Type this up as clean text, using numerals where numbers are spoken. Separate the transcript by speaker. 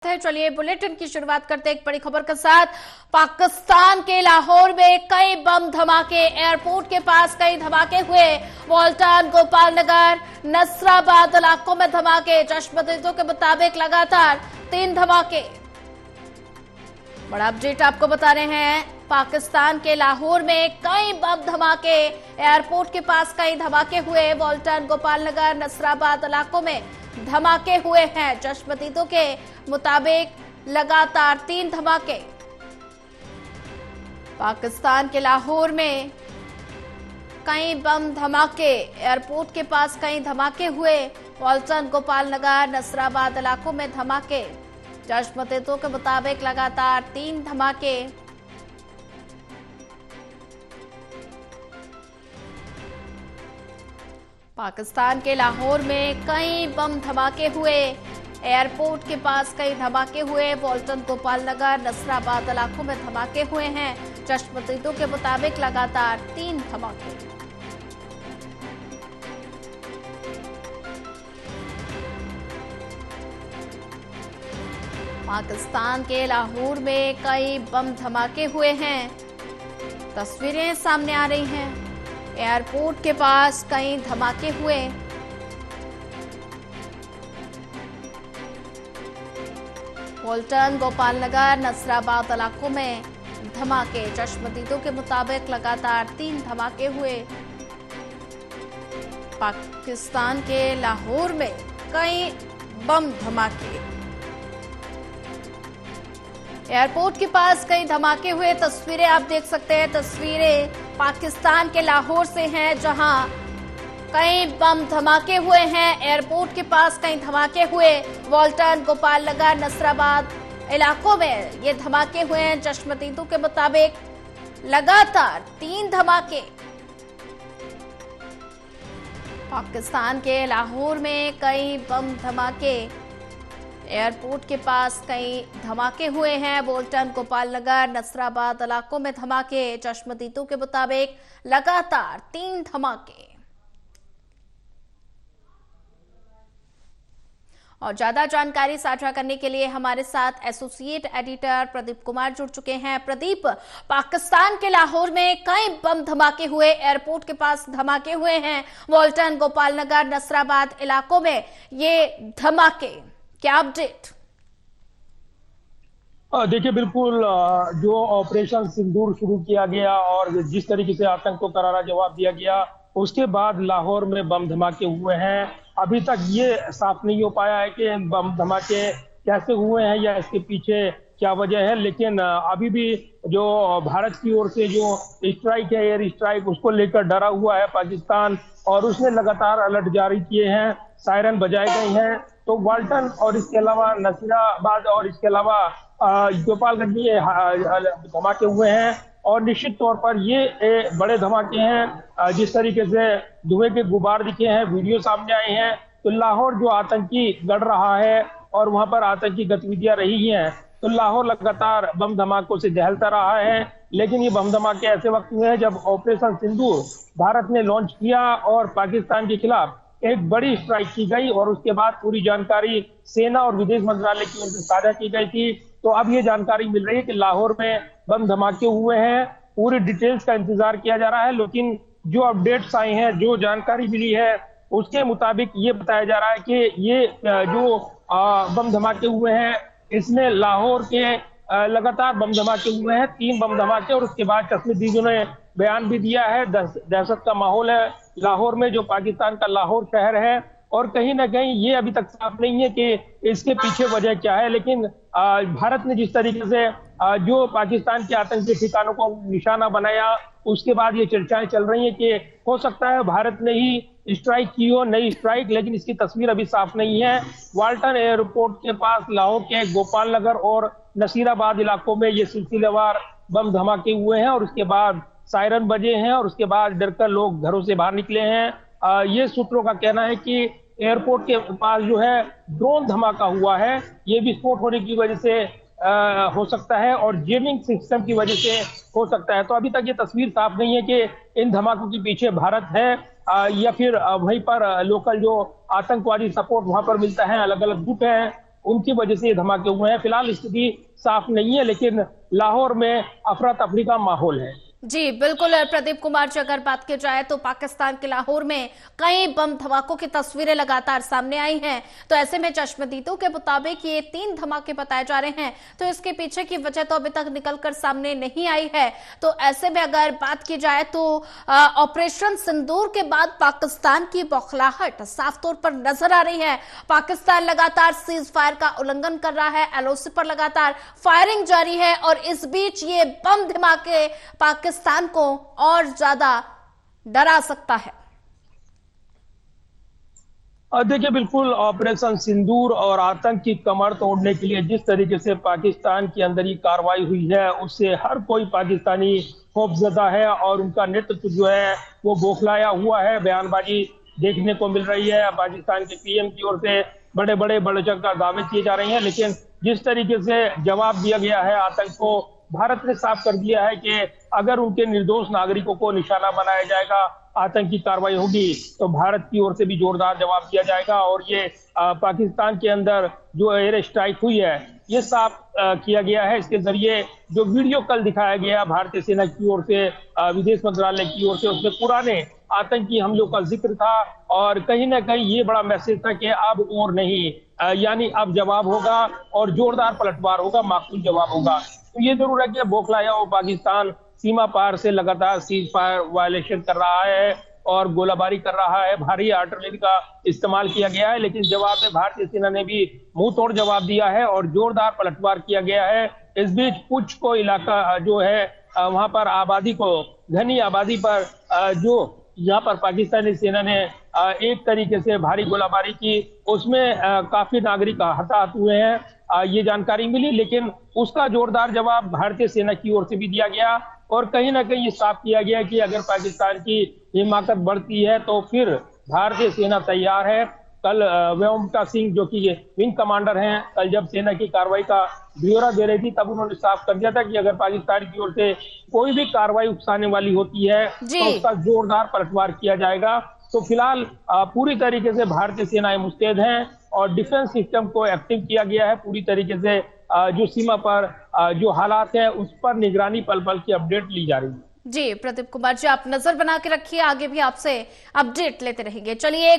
Speaker 1: चलिए बुलेटिन की शुरुआत करते हैं एक बड़ी खबर के साथ। पाकिस्तान के लाहौर में कई बम धमाके, एयरपोर्ट के पास कई धमाके हुए। वाल्टन, गोपाल नगर, नसराबाद इलाकों में धमाके। चश्मदीदों के मुताबिक लगातार 3 धमाके। बड़ा अपडेट आपको बता रहे हैं। पाकिस्तान के लाहौर में कई बम धमाके, एयरपोर्ट के पास कई धमाके हुए। वाल्टन, गोपाल नगर, नसराबाद इलाकों में धमाके हुए हैं। चश्मदीदों के मुताबिक लगातार 3 धमाके। पाकिस्तान के लाहौर में कई बम धमाके, एयरपोर्ट के पास कई धमाके हुए। वाल्टन, गोपाल नगर, नसराबाद इलाकों में धमाके। चश्मदीदों के मुताबिक लगातार 3 धमाके। पाकिस्तान के लाहौर में कई बम धमाके हुए। एयरपोर्ट के पास कई धमाके हुए। वाल्टन, गोपाल नगर, नसराबाद इलाकों में धमाके हुए हैं। चश्मदीदों के मुताबिक लगातार 3 धमाके। पाकिस्तान के लाहौर में कई बम धमाके हुए हैं। तस्वीरें सामने आ रही हैं। एयरपोर्ट के पास कई धमाके हुए। वाल्टन, गोपाल नगर, नसराबाद इलाकों में धमाके। चश्मदीदों के मुताबिक लगातार 3 धमाके हुए। पाकिस्तान के लाहौर में कई बम धमाके, एयरपोर्ट के पास कई धमाके हुए। तस्वीरें आप देख सकते हैं। तस्वीरें पाकिस्तान के लाहौर से हैं, जहां कई बम धमाके हुए हैं। एयरपोर्ट के पास कई धमाके हुए। वाल्टन, गोपाल नगर, नसराबाद इलाकों में ये धमाके हुए हैं। चश्मदीदों के मुताबिक लगातार 3 धमाके। पाकिस्तान के लाहौर में कई बम धमाके, एयरपोर्ट के पास कई धमाके हुए हैं। वाल्टन, गोपाल नगर, नसराबाद इलाकों में धमाके। चश्मदीदों के मुताबिक लगातार 3 धमाके। और ज्यादा जानकारी साझा करने के लिए हमारे साथ एसोसिएट एडिटर प्रदीप कुमार जुड़ चुके हैं। प्रदीप, पाकिस्तान के लाहौर में कई बम धमाके हुए, एयरपोर्ट के पास धमाके हुए हैं। वाल्टन, गोपाल नगर, नसराबाद इलाकों में ये धमाके, क्या अपडेट?
Speaker 2: देखिए, बिल्कुल जो ऑपरेशन सिंदूर शुरू किया गया और जिस तरीके से आतंक को करारा जवाब दिया गया, उसके बाद लाहौर में बम धमाके हुए हैं। अभी तक ये साफ नहीं हो पाया है कि बम धमाके कैसे हुए हैं या इसके पीछे क्या वजह है, लेकिन अभी भी जो भारत की ओर से जो स्ट्राइक है, एयर स्ट्राइक, उसको लेकर डरा हुआ है पाकिस्तान और उसने लगातार अलर्ट जारी किए हैं, सायरन बजाए गए हैं। तो वाल्टन और इसके अलावा नसीराबाद और इसके अलावा गोपालगंज में धमाके हुए हैं और निश्चित तौर पर ये बड़े धमाके हैं। जिस तरीके से धुएं के गुबार दिखे हैं, वीडियो सामने आए हैं, तो लाहौर जो आतंकी गढ़ रहा है और वहां पर आतंकी गतिविधियां रही हैं, तो लाहौर लगातार बम धमाकों से दहलता रहा है। लेकिन ये बम धमाके ऐसे वक्त हुए हैं जब ऑपरेशन सिंदूर भारत ने लॉन्च किया और पाकिस्तान के खिलाफ एक बड़ी स्ट्राइक की गई और उसके बाद पूरी जानकारी सेना और विदेश मंत्रालय की ओर से साझा की गई थी। तो अब ये जानकारी मिल रही है कि लाहौर में बम धमाके हुए हैं। पूरी डिटेल्स का इंतजार किया जा रहा है, लेकिन जो अपडेट्स आए हैं, जो जानकारी मिली है, उसके मुताबिक ये बताया जा रहा है कि ये जो बम धमाके हुए हैं, इसमें लाहौर के लगातार बम धमाके हुए हैं, 3 बम धमाके। और उसके बाद चश्मदीदों ने बयान भी दिया है। दहशत का माहौल है लाहौर में, जो पाकिस्तान का लाहौर शहर है, और कहीं ना कहीं ये अभी तक साफ नहीं है कि इसके पीछे वजह क्या है। लेकिन भारत ने जिस तरीके से जो पाकिस्तान के आतंकी ठिकानों को निशाना बनाया, उसके बाद ये चर्चाएं चल रही हैं कि हो सकता है भारत ने ही स्ट्राइक की हो, नई स्ट्राइक, लेकिन इसकी तस्वीर अभी साफ नहीं है। वाल्टन एयरपोर्ट के पास, लाहौर के गोपाल नगर और नसीराबाद इलाकों में ये सिलसिलेवार बम धमाके हुए हैं और उसके बाद सायरन बजे हैं और उसके बाद डरकर लोग घरों से बाहर निकले हैं। ये सूत्रों का कहना है कि एयरपोर्ट के पास जो है ड्रोन धमाका हुआ है, ये विस्फोट होने की वजह से हो सकता है और जेमिंग सिस्टम की वजह से हो सकता है। तो अभी तक ये तस्वीर साफ नहीं है कि इन धमाकों के पीछे भारत है या फिर वहीं पर लोकल जो आतंकवादी सपोर्ट वहां पर मिलता है, अलग अलग गुट हैं, उनकी वजह से ये धमाके हुए हैं। फिलहाल स्थिति साफ नहीं है, लेकिन लाहौर में अफरा तफरी का माहौल है।
Speaker 1: जी बिल्कुल प्रदीप कुमार जी, अगर बात की जाए तो पाकिस्तान के लाहौर में कई बम धमाकों की तस्वीरें लगातार सामने आई हैं। तो ऐसे में चश्मदीदों के मुताबिक ये 3 धमाके बताए जा रहे हैं, तो इसके पीछे की वजह तो अभी तक निकलकर सामने नहीं आई है। तो ऐसे में अगर बात की जाए तो ऑपरेशन सिंदूर के बाद पाकिस्तान की बौखलाहट साफ तौर पर नजर आ रही है। पाकिस्तान लगातार सीज फायर का उल्लंघन कर रहा है, एलओसी पर लगातार फायरिंग जारी है, और इस बीच ये बम धमाके पाकिस्तान को और ज्यादा डरा सकता है।
Speaker 2: देखिए, बिल्कुल ऑपरेशन सिंदूर और आतंक की कमर तोड़ने के लिए जिस तरीके से पाकिस्तान के अंदर ये कार्रवाई हुई है, उससे हर कोई पाकिस्तानी खौफजदा है और उनका नेतृत्व जो है वो बौखलाया हुआ है। बयानबाजी देखने को मिल रही है। पाकिस्तान के पीएम की ओर से बड़े बड़े बढ़-चढ़कर दावे किए जा रहे हैं, लेकिन जिस तरीके से जवाब दिया गया है आतंक को, भारत ने साफ कर दिया है कि अगर उनके निर्दोष नागरिकों को निशाना बनाया जाएगा, आतंकी कार्रवाई होगी, तो भारत की ओर से भी जोरदार जवाब दिया जाएगा। और ये पाकिस्तान के अंदर जो एयर स्ट्राइक हुई है, ये साफ किया गया है। इसके जरिए जो वीडियो कल दिखाया गया भारतीय सेना की ओर से, विदेश मंत्रालय की ओर से, उसमें पुराने आतंकी हमलों का जिक्र था, और कहीं ना कहीं ये बड़ा मैसेज था कि अब और नहीं, यानी अब जवाब होगा और जोरदार पलटवार होगा, माकूल जवाब होगा। तो ये जरूर है कि बौखलाया हुआ पाकिस्तान सीमा पार से लगातार सीज फायर वायलेशन कर रहा है और गोलाबारी कर रहा है। भारी आर्टिलरी का इस्तेमाल किया गया है, लेकिन जवाब में भारतीय सेना ने भी मुंह तोड़ जवाब दिया है और जोरदार पलटवार किया गया है। इस बीच पुंछ को इलाका जो है, वहां पर आबादी को, घनी आबादी पर जो यहाँ पर पाकिस्तानी सेना ने एक तरीके से भारी गोलाबारी की, उसमें काफी नागरिक हताहत हुए हैं, ये जानकारी मिली। लेकिन उसका जोरदार जवाब भारतीय सेना की ओर से भी दिया गया, और कहीं ना कहीं ये साफ किया गया कि अगर पाकिस्तान की हिमाकत बढ़ती है तो फिर भारतीय सेना तैयार है। कल व्योमिका सिंह जो कि विंग कमांडर हैं, कल जब सेना की कार्रवाई का ब्यौरा दे रही थी, तब उन्होंने साफ कर दिया था कि अगर पाकिस्तान की ओर से कोई भी कार्रवाई उकसाने वाली होती है तो उसका जोरदार पलटवार किया जाएगा। तो फिलहाल पूरी तरीके से भारतीय सेनाएं मुस्तैद हैं और डिफेंस सिस्टम को एक्टिव किया गया है पूरी तरीके से। जो सीमा पर जो हालात है उस पर निगरानी पल पल की अपडेट ली जा रही है।
Speaker 1: जी प्रदीप कुमार जी, आप नजर बना के रखिए, आगे भी आपसे अपडेट लेते रहेंगे। चलिए